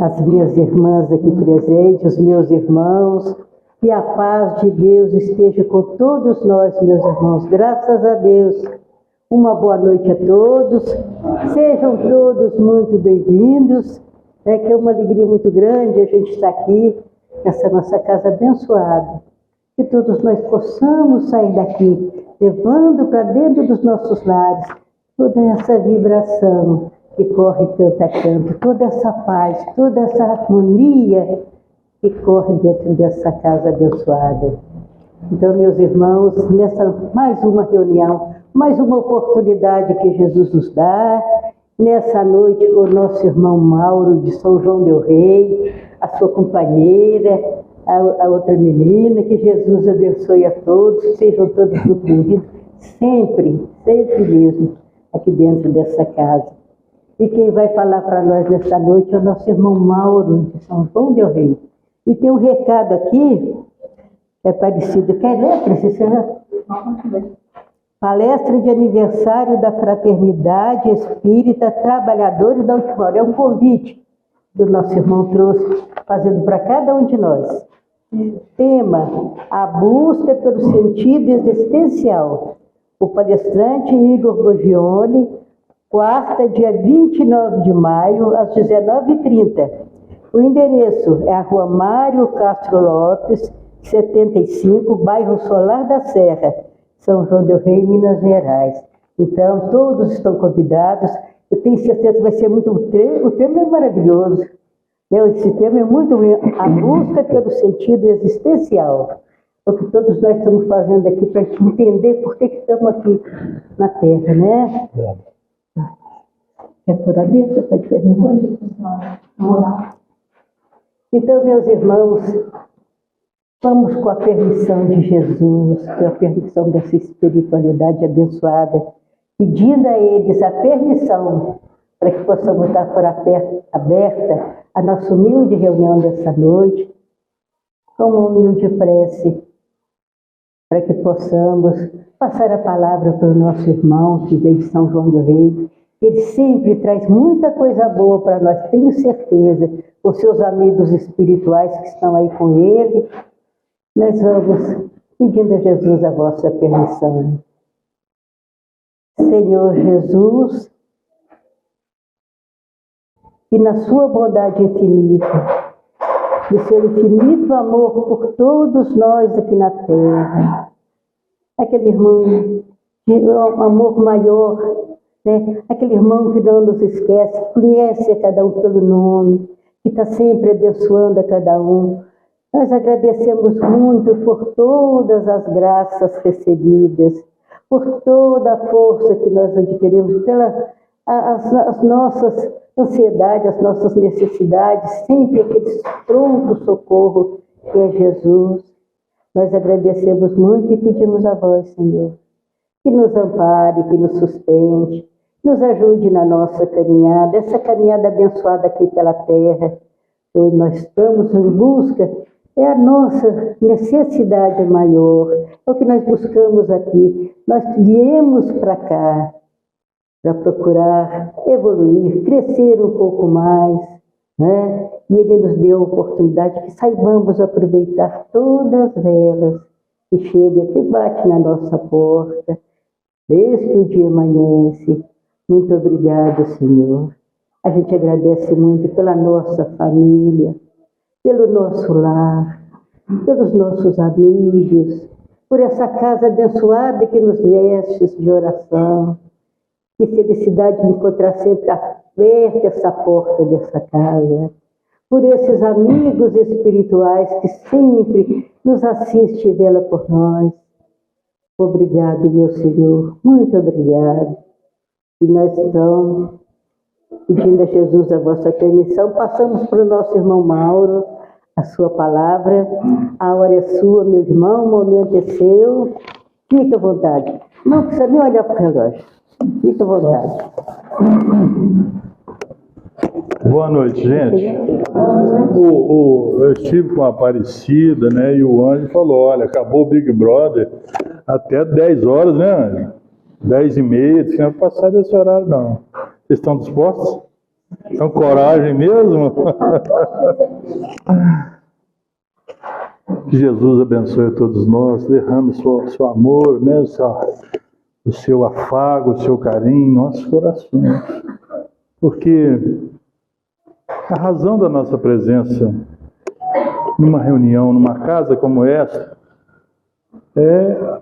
as minhas irmãs aqui presentes, os meus irmãos, e a paz de Deus esteja com todos nós, meus irmãos. Graças a Deus. Uma boa noite a todos. Sejam todos muito bem-vindos. Que é uma alegria muito grande a gente estar aqui, nessa nossa casa abençoada. Que todos nós possamos sair daqui, levando para dentro dos nossos lares toda essa vibração que corre tanto a canto, toda essa paz, toda essa harmonia que corre dentro dessa casa abençoada. Então, meus irmãos, nessa mais uma reunião, mais uma oportunidade que Jesus nos dá, nessa noite com o nosso irmão Mauro de São João del Rei, a sua companheira, a outra menina, que Jesus abençoe a todos, sejam todos muito bem-vindos, sempre mesmo, aqui dentro dessa casa. E quem vai falar para nós nessa noite é o nosso irmão Mauro de São João del Rei. E tem um recado aqui, é parecido, quer ler, Priscila? Palestra de aniversário da Fraternidade Espírita Trabalhadores da Última Hora. É um convite que o nosso irmão trouxe, fazendo para cada um de nós. Tema: a busca pelo sentido existencial. O palestrante Igor Bogione, quarta, dia 29 de maio, às 19h30. O endereço é a Rua Mário Castro Lopes, 75, bairro Solar da Serra, São João del Rei, Minas Gerais. Então, todos estão convidados. Eu tenho certeza que vai ser muito... O tema é maravilhoso. Esse tema é muito... A busca pelo sentido existencial. O que todos nós estamos fazendo aqui para entender por que estamos aqui na Terra, né? É por ali? Você pode perguntar? Então, meus irmãos, vamos com a permissão de Jesus, com a permissão dessa espiritualidade abençoada, pedindo a eles a permissão para que possamos estar por aberta a nossa humilde reunião dessa noite, com uma humilde prece, para que possamos passar a palavra para o nosso irmão que veio de São João del Rei. Ele sempre traz muita coisa boa para nós, tenho certeza, os seus amigos espirituais que estão aí com ele. Nós vamos pedindo a Jesus a vossa permissão. Senhor Jesus, que na sua bondade infinita, do seu infinito amor por todos nós aqui na Terra, aquele irmão de um amor maior, né? Aquele irmão que não nos esquece, que conhece a cada um pelo nome, que está sempre abençoando a cada um. Nós agradecemos muito por todas as graças recebidas, por toda a força que nós adquirimos, as nossas ansiedades, as nossas necessidades, sempre aquele pronto socorro que é Jesus. Nós agradecemos muito e pedimos a vós, Senhor, que nos ampare, que nos sustente, nos ajude na nossa caminhada, essa caminhada abençoada aqui pela terra, onde nós estamos em busca, é a nossa necessidade maior, é o que nós buscamos aqui. Nós viemos para cá para procurar evoluir, crescer um pouco mais, né? E Ele nos deu a oportunidade que saibamos aproveitar todas elas, que chega, que bate na nossa porta, desde que o dia amanhece. Muito obrigada, Senhor. A gente agradece muito pela nossa família, pelo nosso lar, pelos nossos amigos, por essa casa abençoada que nos destes de oração. Que felicidade de encontrar sempre aberta essa porta dessa casa. Por esses amigos espirituais que sempre nos assistem e velam por nós. Obrigado, meu Senhor. Muito obrigado. E nós estamos pedindo a Jesus a vossa permissão. Passamos para o nosso irmão Mauro a sua palavra. A hora é sua, meu irmão, o momento é seu. Fique à vontade. Não precisa nem olhar para o relógio. Fique à vontade. Boa noite, gente. Eu estive com a Aparecida, né? E o Anjo falou, olha, acabou o Big Brother até 10 horas, né, Anjo? 10h30, tinha passado esse horário, não. Vocês estão dispostos? Com coragem mesmo? Que Jesus abençoe a todos nós, derrame seu amor, né? O seu afago, o seu carinho em nossos corações. Porque a razão da nossa presença numa reunião, numa casa como esta, é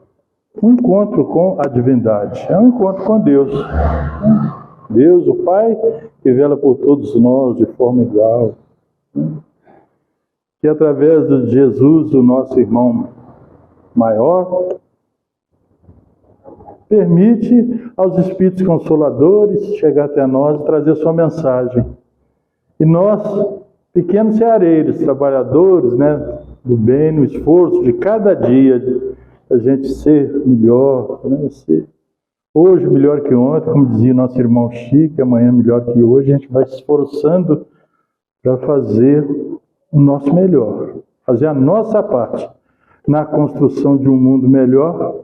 um encontro com a divindade, é um encontro com Deus. Deus, o Pai, que vela por todos nós de forma igual. Que através de Jesus, o nosso irmão maior, permite aos Espíritos Consoladores chegar até nós e trazer sua mensagem. E nós, pequenos ceareiros, trabalhadores, né, do bem, no esforço de cada dia, a gente ser melhor, né, ser hoje melhor que ontem, como dizia nosso irmão Chico, amanhã melhor que hoje, a gente vai se esforçando para fazer o nosso melhor, fazer a nossa parte na construção de um mundo melhor,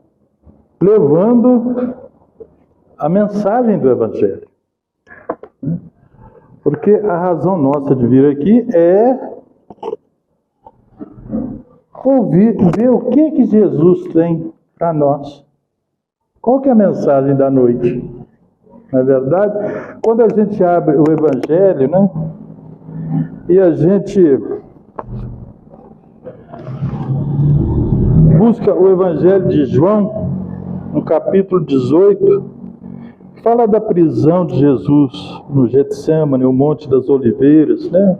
levando a mensagem do Evangelho. Porque a razão nossa de vir aqui é ouvir, ver o que Jesus tem para nós. Qual que é a mensagem da noite? Não é verdade? Quando a gente abre o Evangelho, né? E a gente busca o Evangelho de João, no capítulo 18, fala da prisão de Jesus no Getsêmani, o Monte das Oliveiras, né?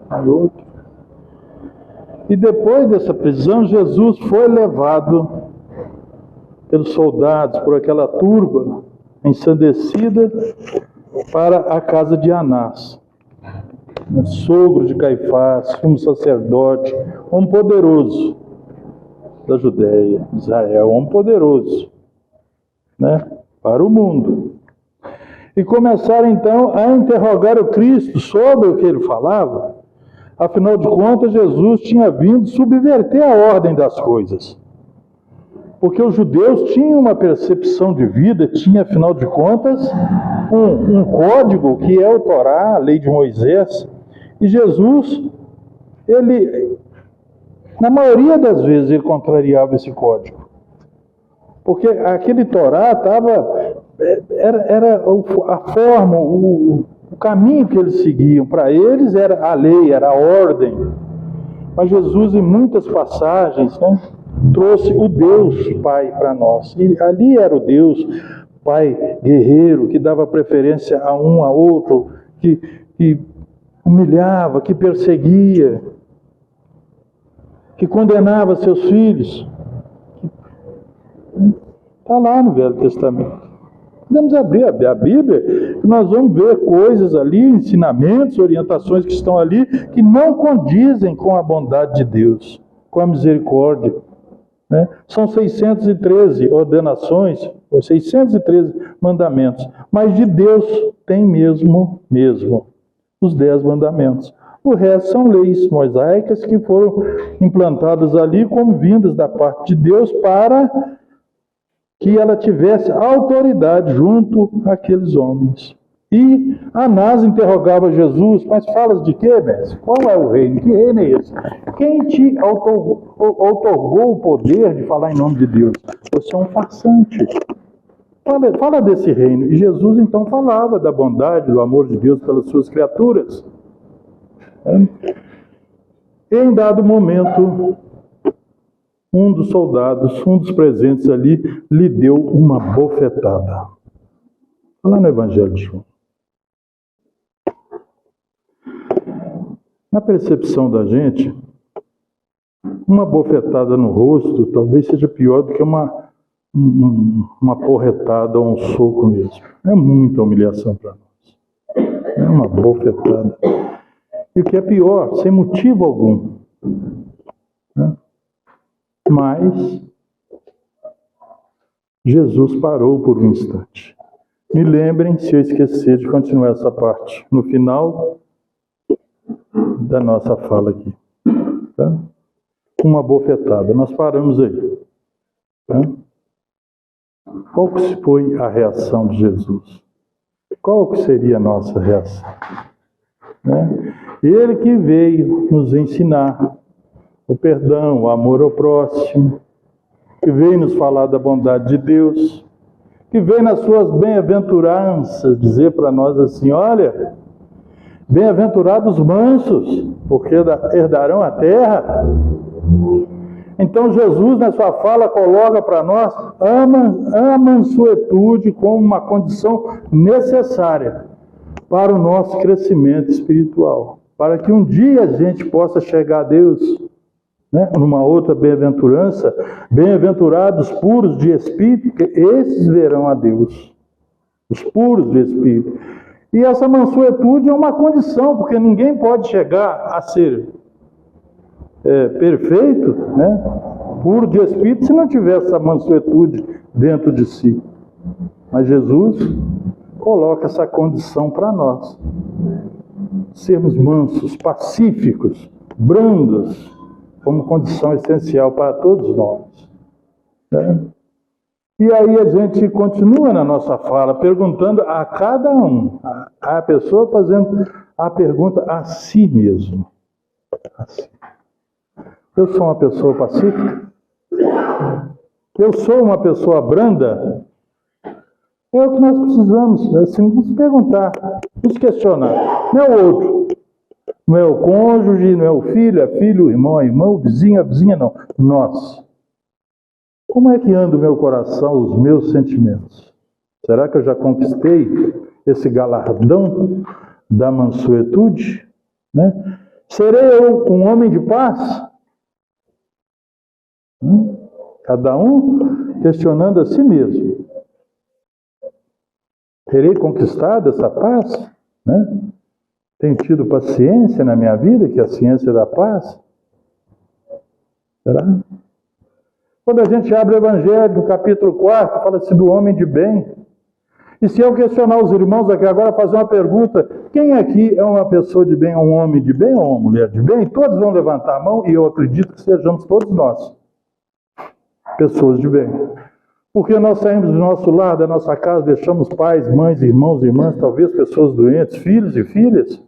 E depois dessa prisão, Jesus foi levado pelos soldados, por aquela turba ensandecida, para a casa de Anás, sogro de Caifás, sumo sacerdote, homem poderoso da Judéia, Israel, homem poderoso, né, para o mundo. E começaram então a interrogar o Cristo sobre o que ele falava. Afinal de contas, Jesus tinha vindo subverter a ordem das coisas. Porque os judeus tinham uma percepção de vida, tinha, afinal de contas, um código que é o Torá, a lei de Moisés. E Jesus, ele, na maioria das vezes, ele contrariava esse código. Porque aquele Torá era a forma, o caminho que eles seguiam. Para eles era a lei, era a ordem. Mas Jesus, em muitas passagens, né, trouxe o Deus Pai para nós. E ali era o Deus Pai guerreiro, que dava preferência a um, a outro, que humilhava, que perseguia, que condenava seus filhos. Está lá no Velho Testamento. Podemos abrir a Bíblia e nós vamos ver coisas ali, ensinamentos, orientações que estão ali, que não condizem com a bondade de Deus, com a misericórdia. Né? São 613 ordenações, ou 613 mandamentos, mas de Deus tem mesmo os 10 mandamentos. O resto são leis mosaicas que foram implantadas ali como vindas da parte de Deus para que ela tivesse autoridade junto àqueles homens. E Anás interrogava Jesus: mas falas de quê, mestre? Qual é o reino? Que reino é esse? Quem te outorgou o poder de falar em nome de Deus? Você é um farsante. Fala desse reino. E Jesus então falava da bondade, do amor de Deus pelas suas criaturas. Em dado momento, um dos soldados, um dos presentes ali, lhe deu uma bofetada. Lá no Evangelho de João. Na percepção da gente, uma bofetada no rosto talvez seja pior do que uma porretada ou um soco mesmo. É muita humilhação para nós. É uma bofetada. E o que é pior, sem motivo algum. Né? Mas Jesus parou por um instante. Me lembrem, se eu esquecer, de continuar essa parte no final da nossa fala aqui. Tá? Uma bofetada. Nós paramos aí. Tá? Qual que foi a reação de Jesus? Qual que seria a nossa reação? né? Ele que veio nos ensinar o perdão, o amor ao próximo, que veio nos falar da bondade de Deus, que veio nas suas bem-aventuranças dizer para nós assim: olha, bem-aventurados mansos, porque herdarão a terra. Então Jesus, na sua fala, coloca para nós a mansuetude como uma condição necessária para o nosso crescimento espiritual, para que um dia a gente possa chegar a Deus, né, numa outra bem-aventurança. Bem-aventurados puros de espírito, porque esses verão a Deus, os puros de espírito. E essa mansuetude é uma condição, porque ninguém pode chegar a ser perfeito, né, puro de espírito, se não tiver essa mansuetude dentro de si. Mas Jesus coloca essa condição para nós, sermos mansos, pacíficos, brandos, como condição essencial para todos nós, né? E aí a gente continua na nossa fala, perguntando a cada um, a pessoa fazendo a pergunta a si mesmo. Assim. Eu sou uma pessoa pacífica? Eu sou uma pessoa branda? É o que nós precisamos, assim, nos perguntar, nos questionar. Não é o outro, não é o cônjuge, não é o filho, é filho, o irmão, a irmã, o vizinho, a vizinha, não. Nós. Como é que anda o meu coração, os meus sentimentos? Será que eu já conquistei esse galardão da mansuetude, né? Serei eu um homem de paz? Cada um questionando a si mesmo. Terei conquistado essa paz, né? Tenho tido paciência na minha vida, que é a ciência da paz? Será? Quando a gente abre o Evangelho, no capítulo 4, fala-se do homem de bem. E se eu questionar os irmãos aqui agora, fazer uma pergunta: quem aqui é uma pessoa de bem, um homem de bem ou uma mulher de bem? Todos vão levantar a mão e eu acredito que sejamos todos nós pessoas de bem. Porque nós saímos do nosso lar, da nossa casa, deixamos pais, mães, irmãos, irmãs, talvez pessoas doentes, filhos e filhas,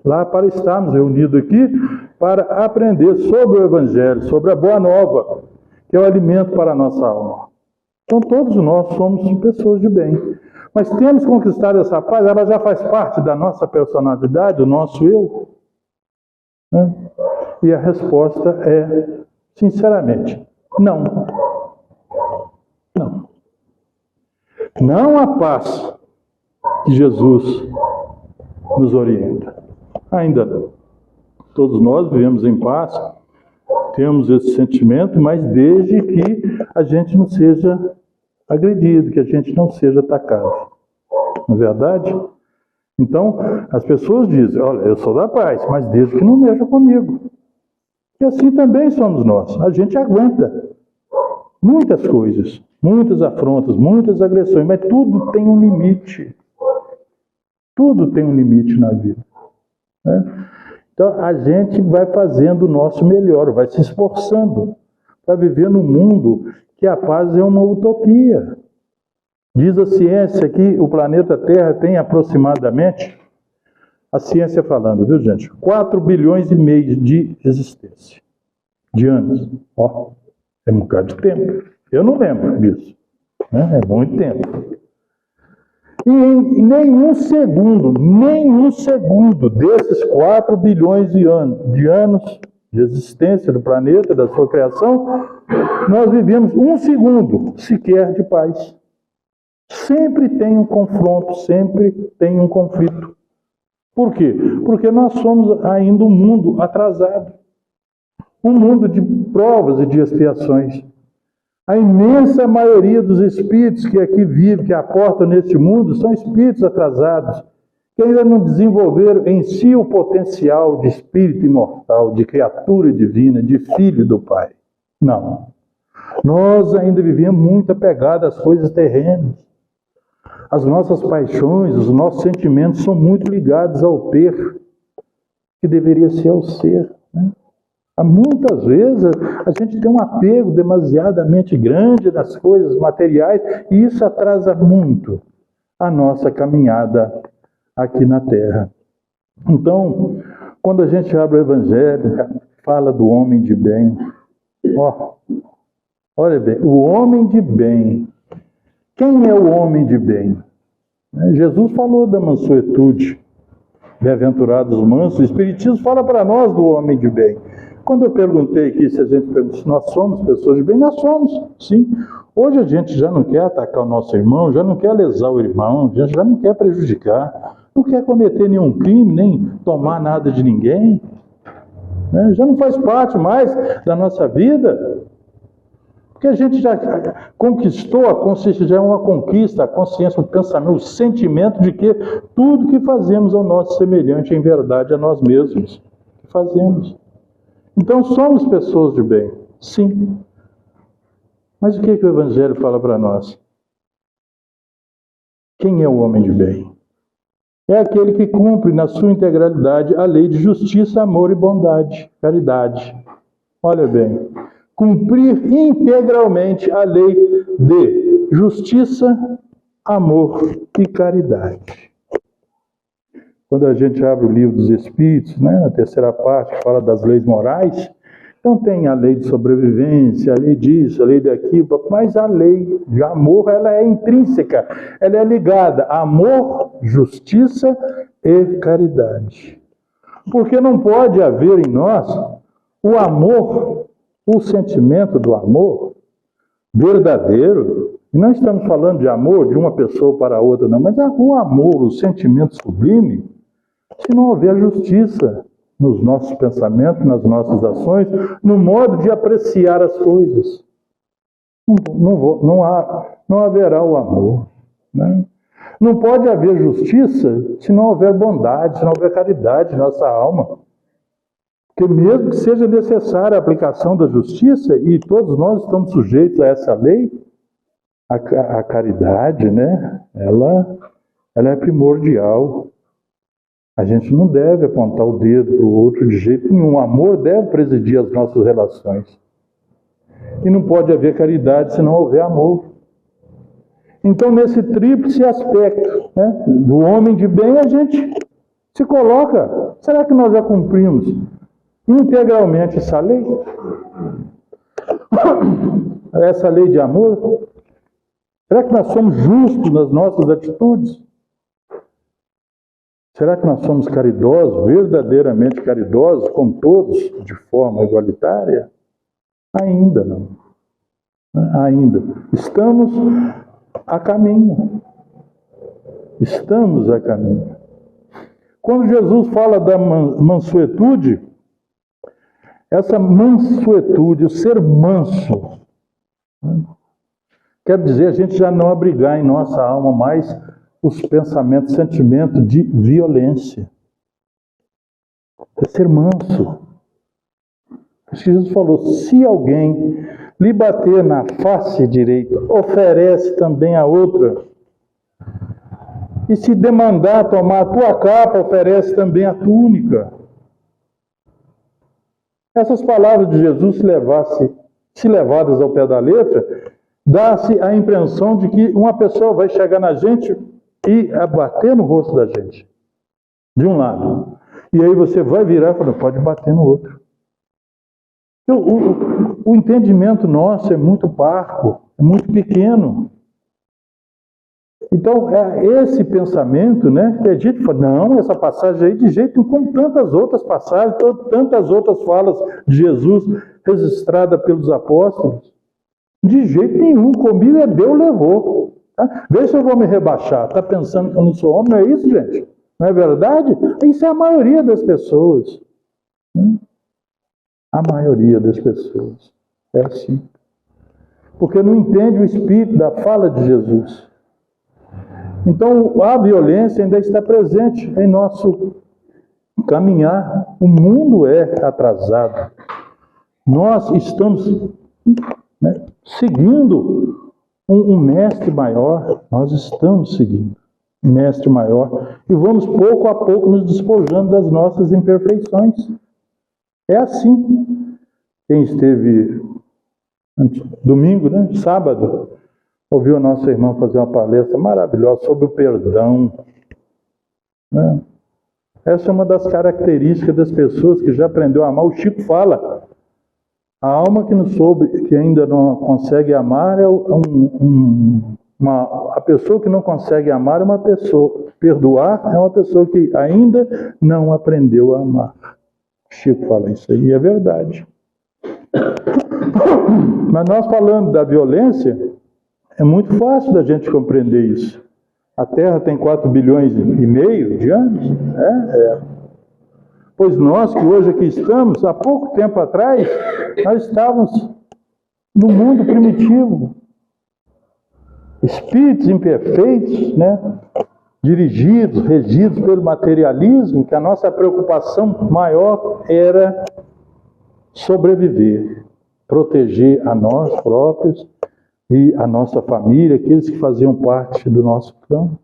lá para estarmos reunidos aqui, para aprender sobre o Evangelho, sobre a Boa Nova, que é o alimento para a nossa alma. Então todos nós somos pessoas de bem. Mas temos conquistado essa paz, ela já faz parte da nossa personalidade, do nosso eu, né? E a resposta é, sinceramente, não. Não. Não a paz que Jesus nos orienta. Ainda não. Todos nós vivemos em paz, temos esse sentimento, mas desde que a gente não seja agredido, que a gente não seja atacado. Não é verdade? Então, as pessoas dizem: olha, eu sou da paz, mas desde que não mexa comigo. E assim também somos nós. A gente aguenta muitas coisas, muitas afrontas, muitas agressões, mas tudo tem um limite. Tudo tem um limite na vida, né? Então a gente vai fazendo o nosso melhor, vai se esforçando para viver num mundo que a paz é uma utopia. Diz a ciência que o planeta Terra tem aproximadamente, a ciência falando, viu gente, 4 bilhões e meio de existência, de anos. Ó, é um bocado de tempo. Eu não lembro disso, né? É muito tempo. E em nenhum segundo desses 4 bilhões de anos de existência do planeta, da sua criação, nós vivemos um segundo sequer de paz. Sempre tem um confronto, sempre tem um conflito. Por quê? Porque nós somos ainda um mundo atrasado. Um mundo de provas e de expiações. A imensa maioria dos espíritos que aqui vivem, que aportam neste mundo, são espíritos atrasados, que ainda não desenvolveram em si o potencial de espírito imortal, de criatura divina, de filho do Pai. Não. Nós ainda vivemos muito apegados às coisas terrenas. As nossas paixões, os nossos sentimentos são muito ligados ao ter, que deveria ser ao ser, né? Muitas vezes a gente tem um apego demasiadamente grande nas coisas materiais e isso atrasa muito a nossa caminhada aqui na Terra. Então, quando a gente abre o Evangelho, fala do homem de bem. Olha bem, o homem de bem. Quem é o homem de bem? Jesus falou da mansuetude. Bem-aventurados os mansos. O Espiritismo fala para nós do homem de bem. Quando eu perguntei aqui se a gente pergunta se nós somos pessoas de bem, nós somos, sim. Hoje a gente já não quer atacar o nosso irmão, já não quer lesar o irmão, já não quer prejudicar, não quer cometer nenhum crime, nem tomar nada de ninguém. Já não faz parte mais da nossa vida. Porque a gente já conquistou a consciência, já é uma conquista, a consciência, o pensamento, o sentimento de que tudo que fazemos ao nosso semelhante, em verdade, a nós mesmos. Que fazemos. Então somos pessoas de bem, sim. Mas o que o Evangelho fala para nós? Quem é o homem de bem? É aquele que cumpre na sua integralidade a lei de justiça, amor e bondade, caridade. Olha bem, cumprir integralmente a lei de justiça, amor e caridade. Quando a gente abre o livro dos Espíritos, na terceira parte, que fala das leis morais, então tem a lei de sobrevivência, a lei disso, a lei daquilo, mas a lei de amor, ela é intrínseca, ela é ligada a amor, justiça e caridade. Porque não pode haver em nós o amor, o sentimento do amor verdadeiro. E não estamos falando de amor de uma pessoa para a outra, não, mas o amor, o sentimento sublime, se não houver justiça nos nossos pensamentos, nas nossas ações, no modo de apreciar as coisas. Não haverá o amor. Né? Não pode haver justiça se não houver bondade, se não houver caridade em nossa alma. Porque mesmo que seja necessária a aplicação da justiça, e todos nós estamos sujeitos a essa lei, a caridade, né? Ela é primordial. A gente não deve apontar o dedo para o outro de jeito nenhum. O amor deve presidir as nossas relações. E não pode haver caridade se não houver amor. Então, nesse tríplice aspecto, né, do homem de bem, a gente se coloca. Será que nós já cumprimos integralmente essa lei? Essa lei de amor? Será que nós somos justos nas nossas atitudes? Será que nós somos caridosos, verdadeiramente caridosos com todos, de forma igualitária? Ainda não. Ainda. Estamos a caminho. Estamos a caminho. Quando Jesus fala da mansuetude, essa mansuetude, o ser manso, quer dizer a gente já não abrigar em nossa alma mais os pensamentos, sentimentos de violência. É ser manso. Jesus falou, se alguém lhe bater na face direita, oferece também a outra. E se demandar tomar a tua capa, oferece também a túnica. Essas palavras de Jesus, se levadas ao pé da letra, dá-se a impressão de que uma pessoa vai chegar na gente e bater no rosto da gente, de um lado. E aí você vai virar e falar, pode bater no outro. O entendimento nosso é muito parco, é muito pequeno. Então, é esse pensamento, né, que a gente fala, não, essa passagem aí de jeito nenhum, como tantas outras passagens, tantas outras falas de Jesus registradas pelos apóstolos, de jeito nenhum, comigo é Deus levou. Tá? Vê se eu vou me rebaixar. Está pensando que eu não sou homem? Não é isso, gente? Não é verdade? Isso é a maioria das pessoas. A maioria das pessoas. É assim. Porque não entende o espírito da fala de Jesus. Então, a violência ainda está presente em nosso caminhar. O mundo é atrasado. Nós estamos seguindo um mestre maior. Nós estamos seguindo um mestre maior. E vamos pouco a pouco nos despojando das nossas imperfeições. É assim. Quem esteve domingo, né, sábado, ouviu a nossa irmã fazer uma palestra maravilhosa sobre o perdão. Né? Essa é uma das características das pessoas que já aprendeu a amar. O Chico fala, a alma que não soube, que ainda não consegue amar a pessoa que não consegue amar é uma pessoa, perdoar é uma pessoa que ainda não aprendeu a amar. O Chico fala isso aí, é verdade. Mas nós falando da violência, é muito fácil da gente compreender isso. A Terra tem 4 bilhões e meio de anos, Pois nós que hoje aqui estamos, há pouco tempo atrás, nós estávamos no mundo primitivo. Espíritos imperfeitos, dirigidos, regidos pelo materialismo, que a nossa preocupação maior era sobreviver, proteger a nós próprios e a nossa família, aqueles que faziam parte do nosso plano.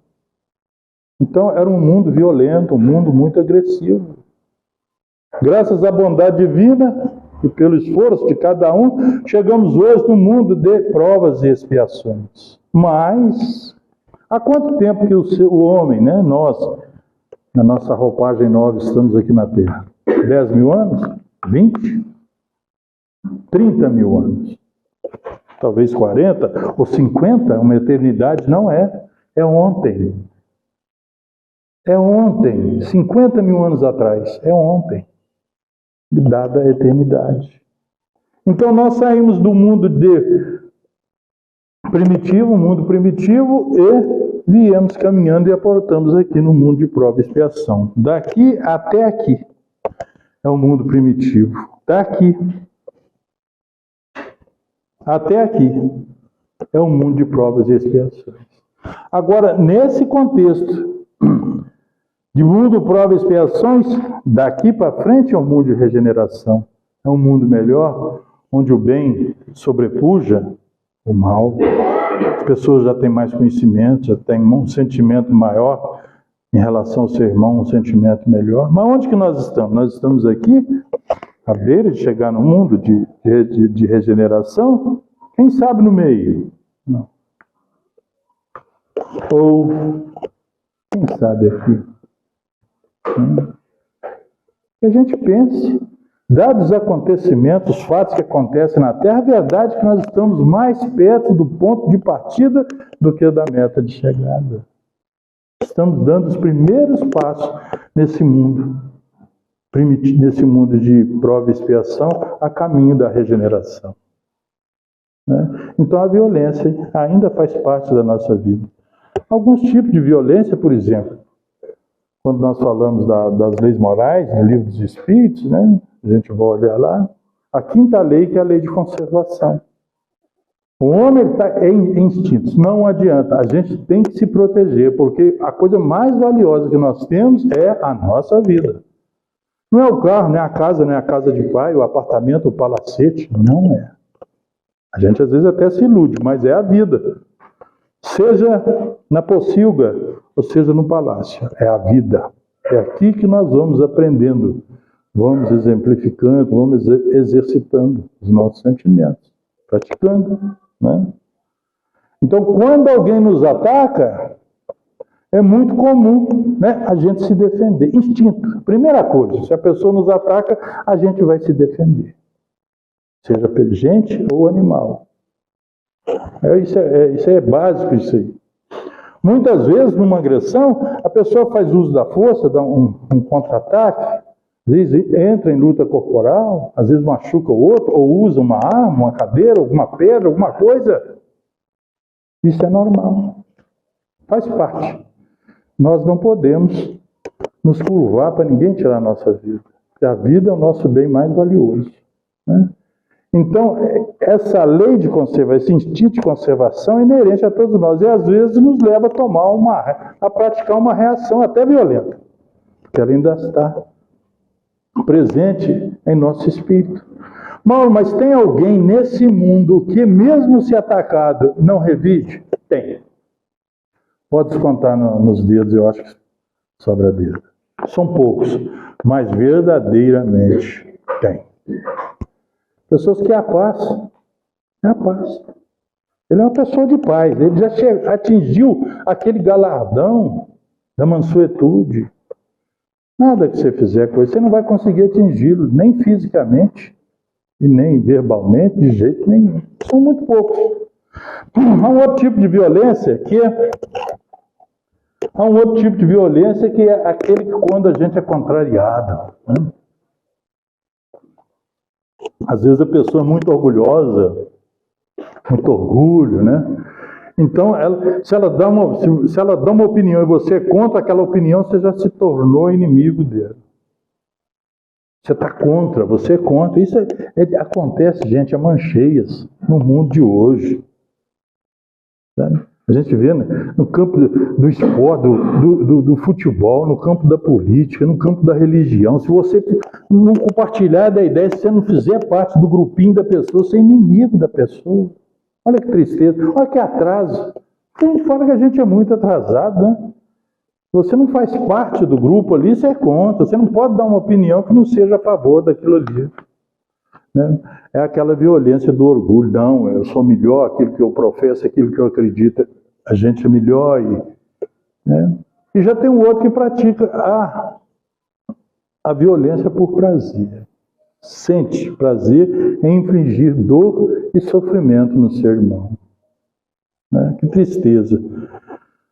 Então era um mundo violento, um mundo muito agressivo. Graças à bondade divina e pelo esforço de cada um, chegamos hoje no mundo de provas e expiações. Mas, há quanto tempo que o homem, nós, na nossa roupagem nova, estamos aqui na Terra? 10 mil anos? 20? 30 mil anos? Talvez 40 ou 50? Uma eternidade? Não é. É ontem. É ontem. 50 mil anos atrás. É ontem. Dada a eternidade. Então nós saímos do mundo mundo primitivo, e viemos caminhando e aportamos aqui no mundo de prova e expiação. Daqui até aqui é o mundo primitivo. Daqui até aqui é o mundo de provas e expiações. Agora, nesse contexto de mundo, prova e expiações, daqui para frente é um mundo de regeneração. É um mundo melhor, onde o bem sobrepuja o mal. As pessoas já têm mais conhecimento, já têm um sentimento maior em relação ao seu irmão, um sentimento melhor. Mas onde que nós estamos? Nós estamos aqui, à beira de chegar no mundo de regeneração? Quem sabe no meio? Não. Ou, quem sabe aqui? Que a gente pense, dados os acontecimentos, os fatos que acontecem na Terra, a verdade é que nós estamos mais perto do ponto de partida do que da meta de chegada. Estamos dando os primeiros passos nesse mundo de prova e expiação, a caminho da regeneração. Então a violência ainda faz parte da nossa vida. Alguns tipos de violência, por exemplo, quando nós falamos das leis morais, no livro dos Espíritos, a gente vai olhar lá, a 5ª lei, que é a lei de conservação. O homem está em instintos, não adianta, a gente tem que se proteger, porque a coisa mais valiosa que nós temos é a nossa vida. Não é o carro, não é a casa de pai, o apartamento, o palacete, não é. A gente às vezes até se ilude, mas é a vida. Seja na pocilga, ou seja no palácio, é a vida. É aqui que nós vamos aprendendo, vamos exemplificando, vamos exercitando os nossos sentimentos, praticando. Então, quando alguém nos ataca, é muito comum a gente se defender. Instinto. Primeira coisa, se a pessoa nos ataca, a gente vai se defender. Seja gente ou animal. Isso é básico, isso aí. Muitas vezes, numa agressão, a pessoa faz uso da força, dá um contra-ataque, às vezes entra em luta corporal, às vezes machuca o outro, ou usa uma arma, uma cadeira, alguma pedra, alguma coisa. Isso é normal. Faz parte. Nós não podemos nos curvar para ninguém tirar a nossa vida. Porque a vida é o nosso bem mais valioso. Então, essa lei de conservação, esse instinto de conservação é inerente a todos nós. E às vezes nos leva a praticar uma reação até violenta. Porque ela ainda está presente em nosso espírito. Mas tem alguém nesse mundo que mesmo se atacado não revive? Tem. Pode descontar nos dedos, eu acho que sobra dedo. São poucos, mas verdadeiramente tem. Pessoas que é a paz. É a paz. Ele é uma pessoa de paz. Ele já atingiu aquele galardão da mansuetude. Nada que você fizer com ele, você não vai conseguir atingi-lo, nem fisicamente e nem verbalmente, de jeito nenhum. São muito poucos. Há um outro tipo de violência que é aquele que quando a gente é contrariado, né? Às vezes a pessoa é muito orgulhosa, muito orgulho, né? Então, se ela dá uma opinião e você é contra aquela opinião, você já se tornou inimigo dela. Você está contra, você é contra. Isso acontece, gente, a mancheias no mundo de hoje. Sabe? A gente vê, né, no campo do esporte, do futebol, no campo da política, no campo da religião. Se você não compartilhar da ideia, se você não fizer parte do grupinho da pessoa, você é inimigo da pessoa. Olha que tristeza, olha que atraso. A gente fala que a gente é muito atrasado, né? Se você não faz parte do grupo ali, você é contra. Você não pode dar uma opinião que não seja a favor daquilo ali. Né? É aquela violência do orgulho. Não, eu sou melhor, aquilo que eu professo, aquilo que eu acredito, a gente é melhor. Né? E já tem um outro que pratica a violência por prazer. Sente prazer em infligir dor e sofrimento no seu irmão. Né? Que tristeza.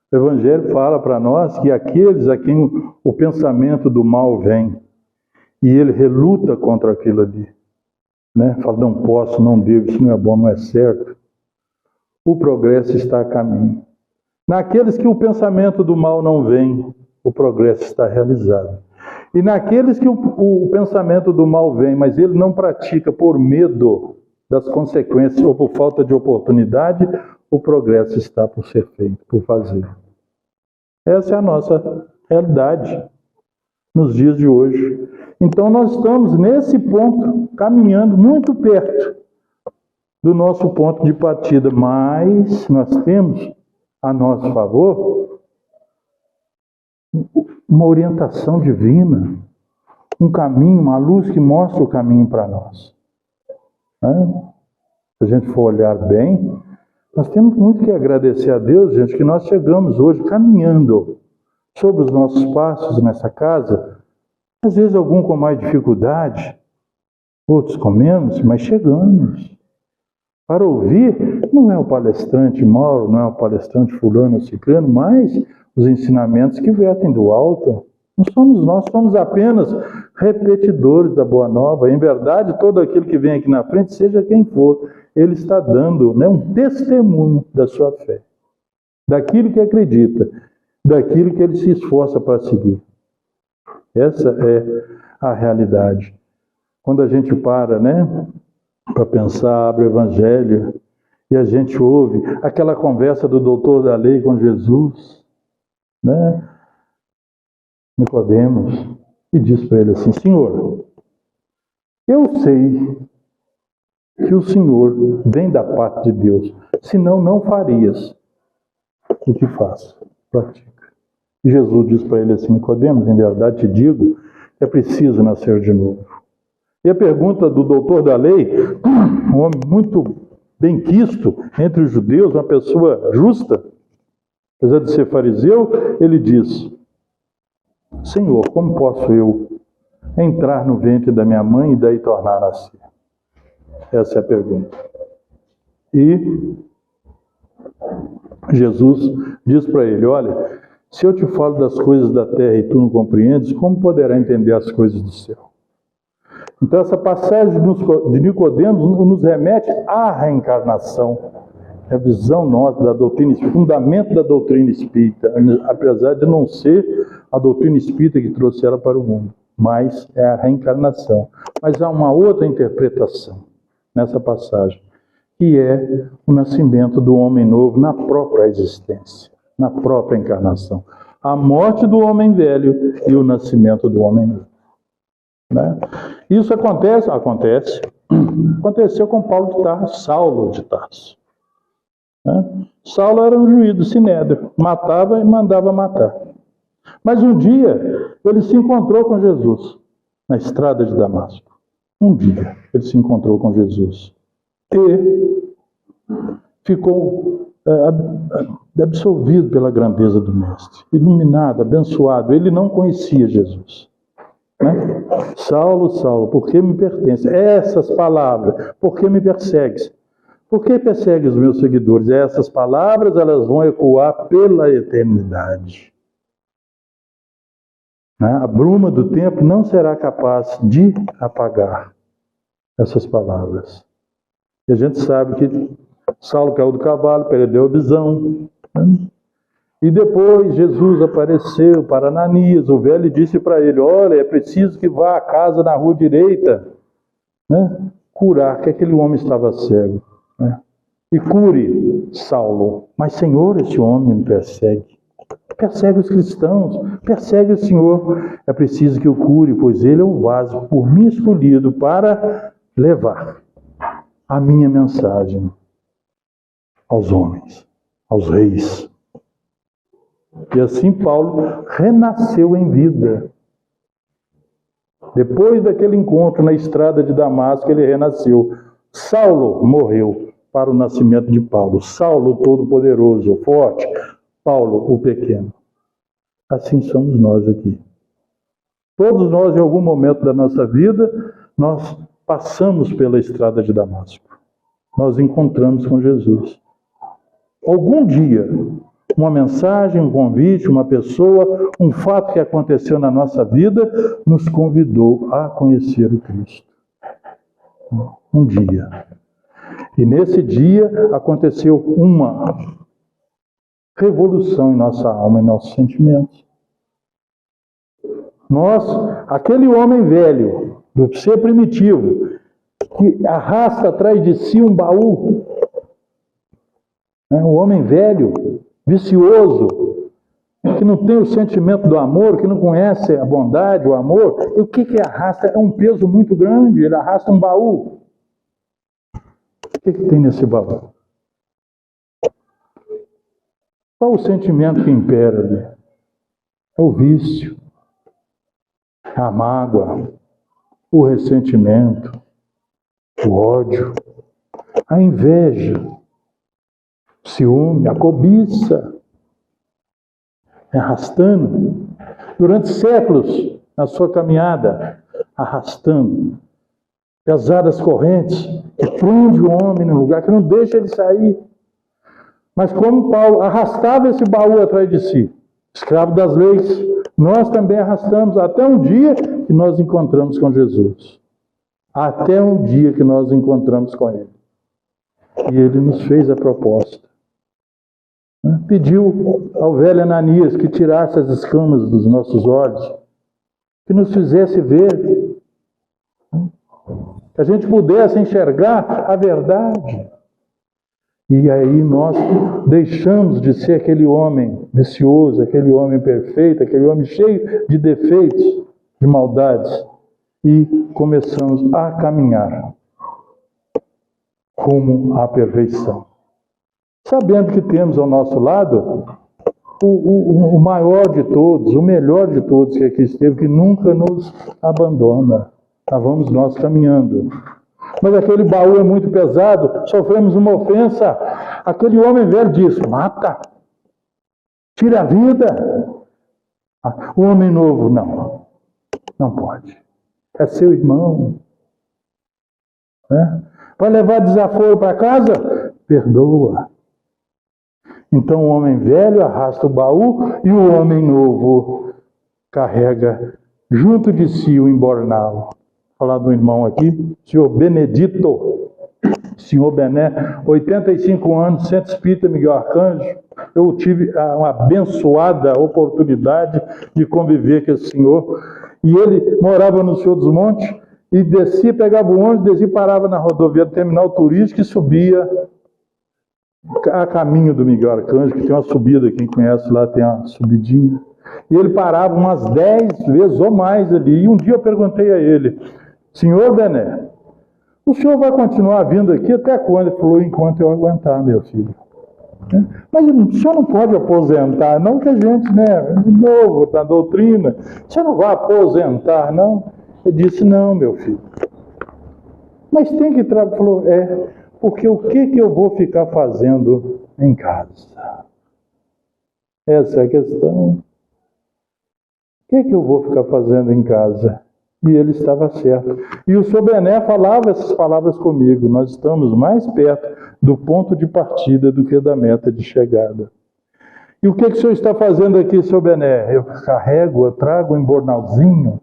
O Evangelho fala para nós que aqueles a quem o pensamento do mal vem e ele reluta contra aquilo ali, né? Fala, não posso, não devo, isso não é bom, não é certo. O progresso está a caminho. Naqueles que o pensamento do mal não vem, o progresso está realizado. E naqueles que o pensamento do mal vem, mas ele não pratica por medo das consequências ou por falta de oportunidade, o progresso está por ser feito, por fazer. Essa é a nossa realidade nos dias de hoje. Então nós estamos nesse ponto, caminhando muito perto do nosso ponto de partida, mas nós temos a nosso favor uma orientação divina, um caminho, uma luz que mostra o caminho para nós. Se a gente for olhar bem, nós temos muito que agradecer a Deus, gente, que nós chegamos hoje caminhando sobre os nossos passos nessa casa, às vezes algum com mais dificuldade, outros com menos, mas chegamos. Para ouvir, não é o palestrante Mauro, não é o palestrante fulano ou ciclano, mas os ensinamentos que vertem do alto. Não somos nós, somos apenas repetidores da Boa Nova. Em verdade, todo aquele que vem aqui na frente, seja quem for, ele está dando, né, um testemunho da sua fé, daquilo que acredita, daquilo que ele se esforça para seguir. Essa é a realidade. Quando a gente para, né, para pensar, abre o Evangelho e a gente ouve aquela conversa do doutor da lei com Jesus, né? Nicodemos, e diz para ele assim: Senhor, eu sei que o Senhor vem da parte de Deus, senão não farias o que faz, pratica. E Jesus diz para ele assim: Nicodemos, em verdade te digo que é preciso nascer de novo. E a pergunta do doutor da lei, um homem muito bem quisto entre os judeus, uma pessoa justa, apesar de ser fariseu, ele diz: Senhor, como posso eu entrar no ventre da minha mãe e daí tornar a nascer? Essa é a pergunta. E Jesus diz para ele: olha, se eu te falo das coisas da terra e tu não compreendes, como poderá entender as coisas do céu? Então essa passagem de Nicodemos nos remete à reencarnação. É a visão nossa da doutrina espírita, fundamento da doutrina espírita, apesar de não ser a doutrina espírita que trouxe ela para o mundo, mas é a reencarnação. Mas há uma outra interpretação nessa passagem, que é o nascimento do homem novo na própria existência, na própria encarnação. A morte do homem velho e o nascimento do homem novo. Né? Isso aconteceu com Paulo de Tarso, Saulo de Tarso. Né? Saulo era um juiz do Sinédrio, matava e mandava matar. Mas um dia ele se encontrou com Jesus na estrada de Damasco. Um dia ele se encontrou com Jesus e ficou absolvido pela grandeza do Mestre, iluminado, abençoado. Ele não conhecia Jesus. Saulo, Saulo, por que me pertence? Essas palavras, por que me persegues? Por que persegue os meus seguidores? Essas palavras, elas vão ecoar pela eternidade. A bruma do tempo não será capaz de apagar essas palavras. E a gente sabe que Saulo caiu do cavalo, perdeu a visão. E depois Jesus apareceu para Ananias, o velho, e disse para ele: olha, é preciso que vá à casa na rua direita, curar, que aquele homem estava cego. E cure Saulo. Mas, Senhor, esse homem me persegue. Persegue os cristãos, persegue o Senhor. É preciso que eu cure, pois ele é o vaso por mim escolhido para levar a minha mensagem aos homens, aos reis. E assim Paulo renasceu em vida. Depois daquele encontro na estrada de Damasco, ele renasceu. Saulo morreu para o nascimento de Paulo. Saulo, o todo-poderoso, o forte. Paulo, o pequeno. Assim somos nós aqui. Todos nós, em algum momento da nossa vida, nós passamos pela estrada de Damasco. Nós encontramos com Jesus. Algum dia, uma mensagem, um convite, uma pessoa, um fato que aconteceu na nossa vida, nos convidou a conhecer o Cristo. Um dia. E nesse dia aconteceu uma revolução em nossa alma, em nossos sentimentos. Nós, aquele homem velho, do ser primitivo, que arrasta atrás de si um baú, um homem velho, vicioso, que não tem o sentimento do amor, que não conhece a bondade, o amor, e o que arrasta? É um peso muito grande, ele arrasta um baú. O que tem nesse baú? Qual o sentimento que impera ali? É o vício, a mágoa, o ressentimento, o ódio, a inveja, o ciúme, a cobiça. Arrastando, durante séculos, na sua caminhada, arrastando pesadas correntes que prende o homem num lugar que não deixa ele sair. Mas como Paulo arrastava esse baú atrás de si, escravo das leis, nós também arrastamos até um dia que nós encontramos com Jesus. Até um dia que nós encontramos com Ele. E Ele nos fez a proposta. Pediu ao velho Ananias que tirasse as escamas dos nossos olhos, que nos fizesse ver, que a gente pudesse enxergar a verdade. E aí nós deixamos de ser aquele homem vicioso, aquele homem perfeito, aquele homem cheio de defeitos, de maldades, e começamos a caminhar rumo à perfeição. Sabendo que temos ao nosso lado o maior de todos, o melhor de todos que aqui esteve, que nunca nos abandona. Lá vamos nós caminhando. Mas aquele baú é muito pesado, sofremos uma ofensa. Aquele homem velho diz: mata, tira a vida. O homem novo, não pode. É seu irmão. Vai levar desaforo para casa? Perdoa. Então o homem velho arrasta o baú e o homem novo carrega junto de si o embornal. Vou falar do irmão aqui, senhor Benedito, senhor Bené, 85 anos, Centro Espírita Miguel Arcanjo. Eu tive uma abençoada oportunidade de conviver com esse senhor. E ele morava no Senhor dos Montes e descia, pegava o ônibus, descia e parava na rodovia do terminal turístico e subia a caminho do Miguel Arcanjo, que tem uma subida, quem conhece lá tem uma subidinha. E ele parava umas 10 vezes ou mais ali. E um dia eu perguntei a ele: senhor Bené, o senhor vai continuar vindo aqui até quando? Ele falou: enquanto eu aguentar, meu filho. Mas o senhor não pode aposentar, não, que a gente, novo na doutrina, o senhor não vai aposentar, não? Ele disse: não, meu filho. Mas tem que trabalhar. Falou: porque o que eu vou ficar fazendo em casa? Essa é a questão. O que eu vou ficar fazendo em casa? E ele estava certo. E o Sr. Bené falava essas palavras comigo. Nós estamos mais perto do ponto de partida do que da meta de chegada. E o que o senhor está fazendo aqui, Sr. Bené? Eu trago um embornalzinho.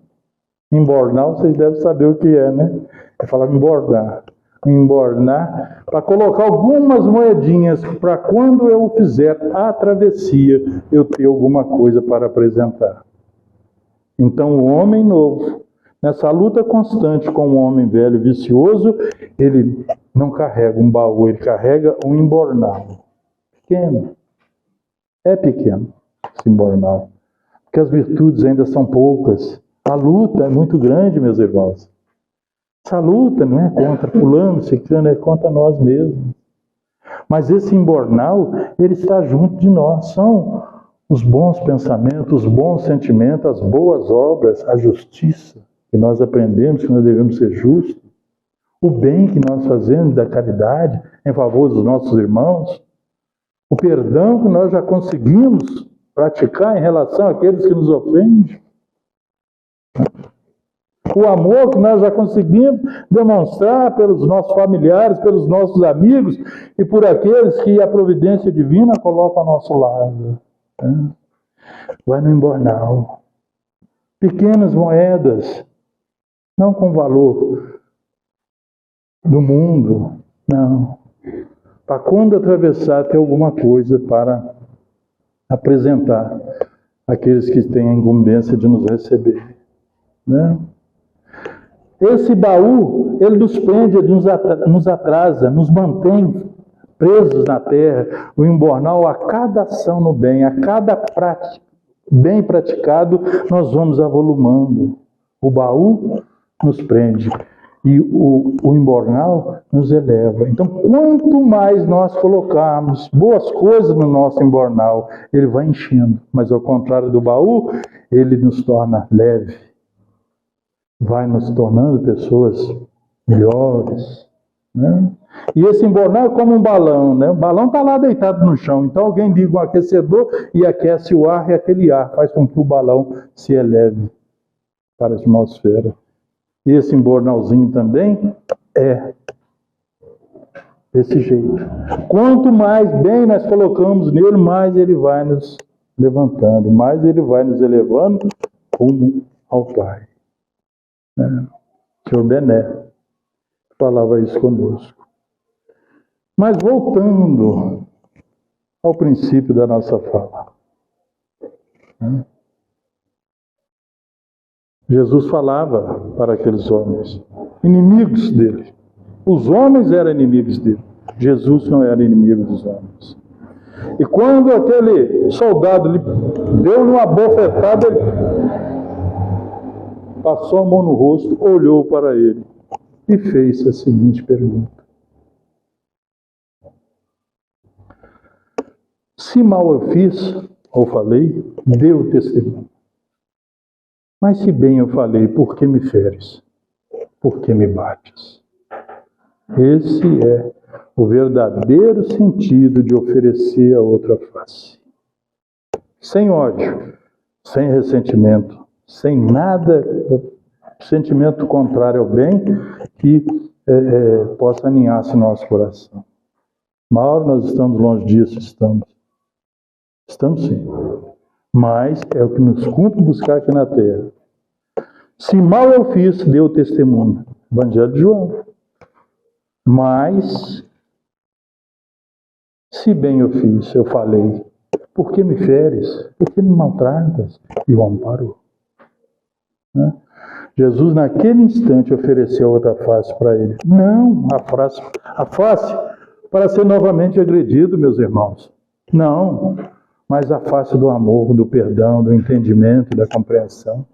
Embornal, vocês devem saber o que é, né? É falar embornar. Embornar, para colocar algumas moedinhas, para quando eu fizer a travessia, eu ter alguma coisa para apresentar. Então, o homem novo, nessa luta constante com o homem velho vicioso, ele não carrega um baú, ele carrega um embornal. Pequeno. É pequeno, esse embornal. Porque as virtudes ainda são poucas. A luta é muito grande, meus irmãos. Essa luta não é contra fulano, ciclano, é contra nós mesmos. Mas esse embornal, ele está junto de nós. São os bons pensamentos, os bons sentimentos, as boas obras, a justiça que nós aprendemos que nós devemos ser justos, o bem que nós fazemos da caridade em favor dos nossos irmãos, o perdão que nós já conseguimos praticar em relação àqueles que nos ofendem, o amor que nós já conseguimos demonstrar pelos nossos familiares, pelos nossos amigos e por aqueles que a providência divina coloca ao nosso lado. Vai no embornal. Pequenas moedas, não com valor do mundo, não. Para quando atravessar, ter alguma coisa para apresentar àqueles que têm a incumbência de nos receber. Né? Esse baú, ele nos prende, ele nos atrasa, nos mantém presos na terra. O embornal, a cada ação no bem, a cada prática bem praticado, nós vamos avolumando. O baú nos prende e o embornal nos eleva. Então, quanto mais nós colocarmos boas coisas no nosso embornal, ele vai enchendo. Mas ao contrário do baú, ele nos torna leve. Vai nos tornando pessoas melhores. Né? E esse embornal é como um balão. Né? O balão está lá deitado no chão. Então alguém liga um aquecedor e aquece o ar, e aquele ar faz com que o balão se eleve para a atmosfera. E esse embornalzinho também é desse jeito. Quanto mais bem nós colocamos nele, mais ele vai nos levantando, mais ele vai nos elevando rumo ao Pai. O Senhor Bené falava isso conosco. Mas voltando ao princípio da nossa fala. Jesus falava para aqueles homens, inimigos dele. Os homens eram inimigos dele. Jesus não era inimigo dos homens. E quando aquele soldado lhe deu uma bofetada, ele passou a mão no rosto, olhou para ele e fez a seguinte pergunta: se mal eu fiz ou falei, dê o testemunho. Mas se bem eu falei, por que me feres? Por que me bates? Esse é o verdadeiro sentido de oferecer a outra face. Sem ódio, sem ressentimento, sem nada, sentimento contrário ao bem que possa aninhar-se no nosso coração. Mauro, nós estamos longe disso, estamos. Estamos sim. Mas é o que nos cumpre buscar aqui na terra. Se mal eu fiz, dê o testemunho. Evangelho de João. Mas, se bem eu fiz, eu falei, por que me feres? Por que me maltratas? E o homem parou. Né? Jesus, naquele instante, ofereceu outra face para ele. Não a face para ser novamente agredido, meus irmãos. Não, mas a face do amor, do perdão, do entendimento, da compreensão.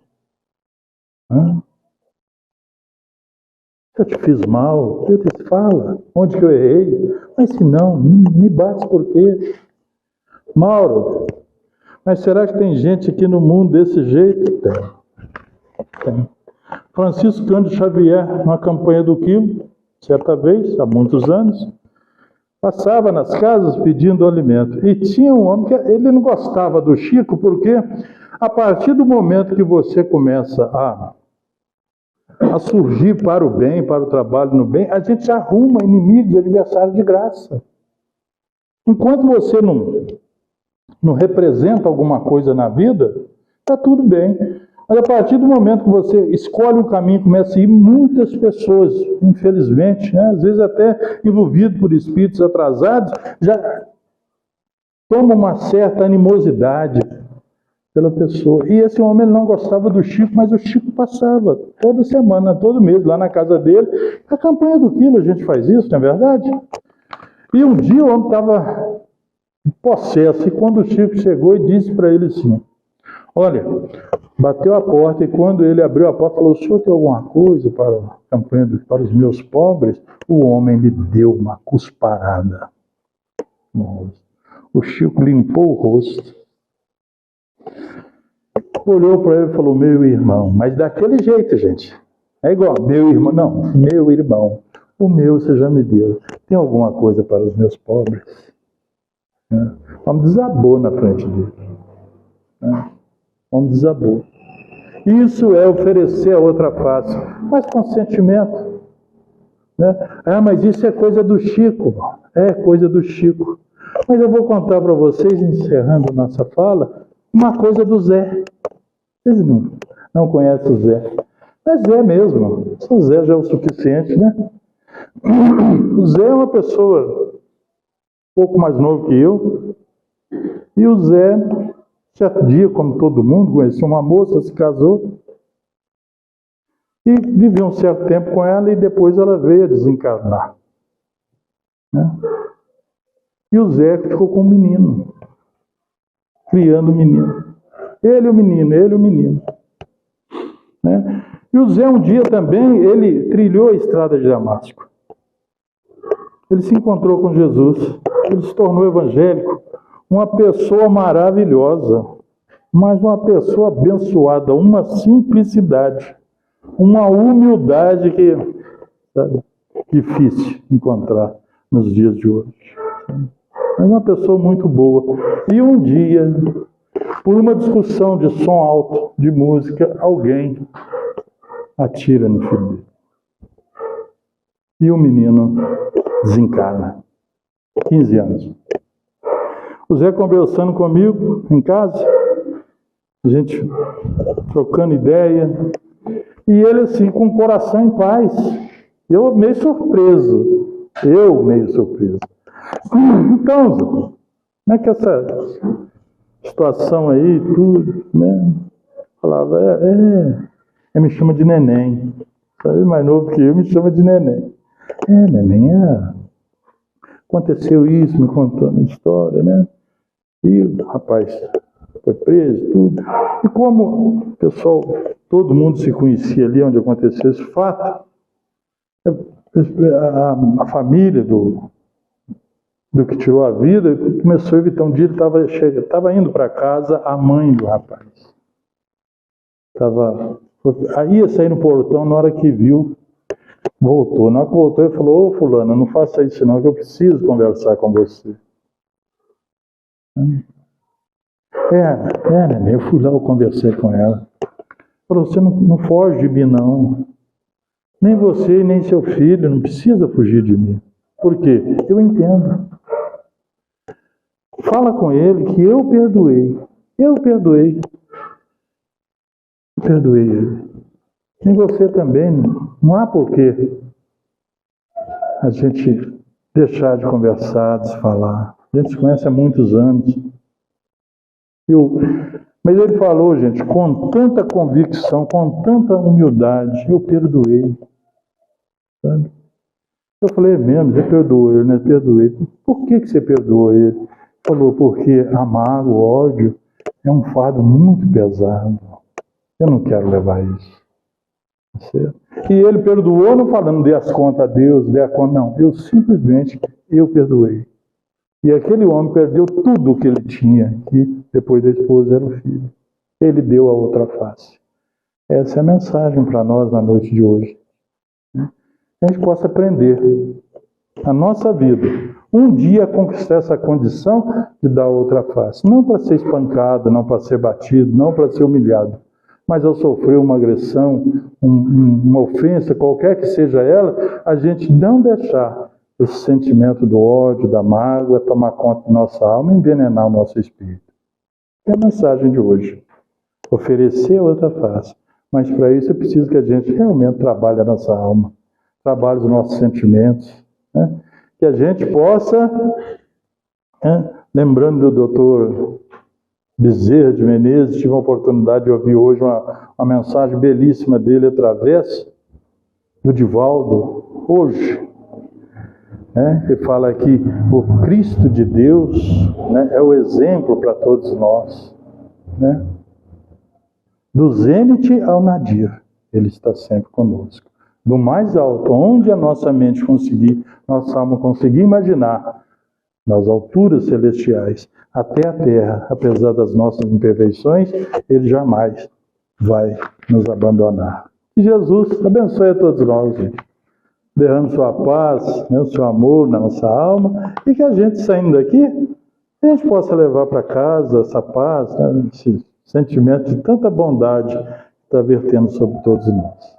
Se eu te fiz mal, Deus te fala onde que eu errei. Mas se não, me bate por quê? Mauro, mas será que tem gente aqui no mundo desse jeito? Tem. Francisco Cândido Xavier, numa campanha do quilo, certa vez, há muitos anos, passava nas casas pedindo alimento. E tinha um homem que ele não gostava do Chico, porque a partir do momento que você começa a a surgir para o bem, para o trabalho no bem, a gente arruma inimigos, adversários de graça. Enquanto você não representa alguma coisa na vida, está tudo bem. Mas a partir do momento que você escolhe um caminho, começa a ir, muitas pessoas, infelizmente, né, às vezes até envolvidas por espíritos atrasados, já tomam uma certa animosidade pela pessoa. E esse homem ele não gostava do Chico, mas o Chico passava toda semana, todo mês, lá na casa dele. A campanha do quilo a gente faz isso, não é verdade? E um dia o homem estava em possesso, e quando o Chico chegou e disse para ele assim, olha, bateu a porta, e quando ele abriu a porta, falou, o senhor tem alguma coisa para a campanha para os meus pobres? O homem lhe deu uma cusparada no rosto. O Chico limpou o rosto, olhou para ele e falou, meu irmão, mas daquele jeito, gente, é igual, meu irmão, não, meu irmão, o meu você já me deu, tem alguma coisa para os meus pobres? O homem desabou na frente dele. O homem desabou. Isso é oferecer a outra face, mas com sentimento. Ah, mas isso é coisa do Chico. É coisa do Chico. Mas eu vou contar para vocês, encerrando nossa fala, uma coisa do Zé. Vocês não conhecem o Zé. Mas Zé mesmo. Só o Zé já é o suficiente, né? O Zé é uma pessoa um pouco mais novo que eu. E o Zé, certo dia, como todo mundo, conheceu uma moça, se casou. E viveu um certo tempo com ela e depois ela veio a desencarnar. E o Zé ficou com um menino, criando um menino. Ele e o menino, ele e o menino. E o Zé um dia também, ele trilhou a estrada de Damasco. Ele se encontrou com Jesus, ele se tornou evangélico, uma pessoa maravilhosa, mas uma pessoa abençoada, uma simplicidade, uma humildade que é difícil encontrar nos dias de hoje. Mas uma pessoa muito boa. E um dia, por uma discussão de som alto, de música, alguém atira no filho dele. E o menino desencarna. 15 anos. O Zé conversando comigo em casa, a gente trocando ideia, e ele assim, com o coração em paz. Eu meio surpreso. Então, como é que essa situação aí, tudo, né? Falava, me chama de neném. Sabe, mais novo que eu, me chama de neném. Neném, aconteceu isso, me contando a história, né? E o rapaz foi preso, tudo. E como o pessoal, todo mundo se conhecia ali onde aconteceu esse fato, a família do que tirou a vida começou a evitar. Um dia ele estava indo para casa, a mãe do rapaz aí ia sair no portão, na hora que viu, voltou. Na hora que voltou, ele falou, ô fulana, não faça isso não, que eu preciso conversar com você. Neném, eu fui lá, eu conversei com ela. Falou, você não foge de mim não. Nem você, nem seu filho, não precisa fugir de mim. Por quê? Eu entendo. Fala com ele que eu perdoei. Eu perdoei ele. E você também. Não há porquê a gente deixar de conversar, de se falar. A gente se conhece há muitos anos. Mas ele falou, gente, com tanta convicção, com tanta humildade, eu perdoei. Sabe? Eu falei, mesmo, você perdoou ele, né? Perdoei. Por que você perdoou ele? Ele falou, porque amar o ódio é um fardo muito pesado. Eu não quero levar isso. E ele perdoou, não falando, dê as contas a Deus, dê a conta, não. Eu perdoei. E aquele homem perdeu tudo o que ele tinha, que depois da esposa era o filho. Ele deu a outra face. Essa é a mensagem para nós na noite de hoje. Que a gente possa aprender a nossa vida, um dia conquistar essa condição de dar outra face. Não para ser espancado, não para ser batido, não para ser humilhado, mas ao sofrer uma agressão, uma ofensa, qualquer que seja ela, a gente não deixar esse sentimento do ódio, da mágoa, tomar conta da nossa alma e envenenar o nosso espírito. É a mensagem de hoje. Oferecer a outra face. Mas para isso é preciso que a gente realmente trabalhe a nossa alma, trabalhe os nossos sentimentos, né? Que a gente possa, né? Lembrando do doutor Bezerra de Menezes, tive a oportunidade de ouvir hoje uma mensagem belíssima dele através do Divaldo, hoje. Né? Ele fala que o Cristo de Deus, né, é o exemplo para todos nós. Né? Do zênite ao nadir, Ele está sempre conosco. Do mais alto, onde a nossa mente conseguir, nossa alma conseguir imaginar, nas alturas celestiais, até a terra, apesar das nossas imperfeições, Ele jamais vai nos abandonar. Que Jesus abençoe a todos nós, gente. Derrame sua paz, né, o seu amor na nossa alma, e que a gente, saindo daqui, a gente possa levar para casa essa paz, né, esse sentimento de tanta bondade que está vertendo sobre todos nós.